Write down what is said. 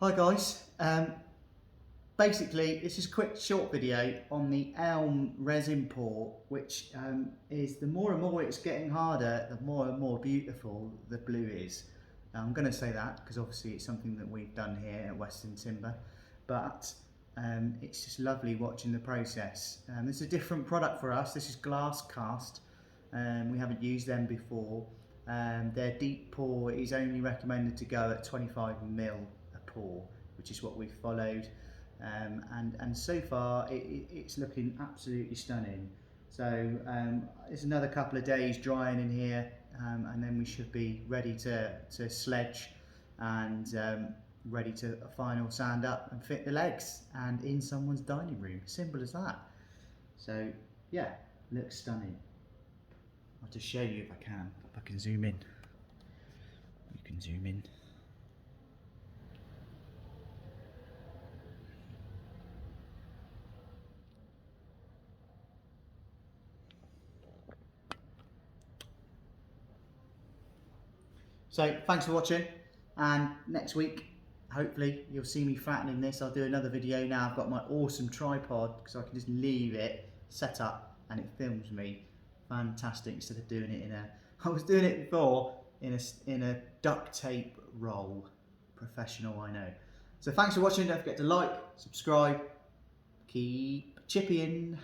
Hi guys, basically it's just a quick short video on the elm resin pour, which is the more and more it's getting harder, the more and more beautiful the blue is. Now, I'm going to say that because obviously it's something that we've done here at Western Timber, but it's just lovely watching the process. This is a different product for us. This is glass cast. We haven't used them before. Their deep pour is only recommended to go at 25 ml a pour, which is what we've followed, and so far it's looking absolutely stunning. So it's another couple of days drying in here, and then we should be ready to sledge and ready to final sand up and fit the legs and in someone's dining room. Simple as that. So yeah, looks stunning. I'll just show you if I can. If I can zoom in. You can zoom in. So thanks for watching, and next week hopefully you'll see me flattening this. I'll do another video now. I've got my awesome tripod because I can just leave it set up and it films me. Fantastic, instead of doing it in a, I was doing it before in a duct tape roll. Professional, I know. So thanks for watching. Don't forget to like, subscribe, keep chipping.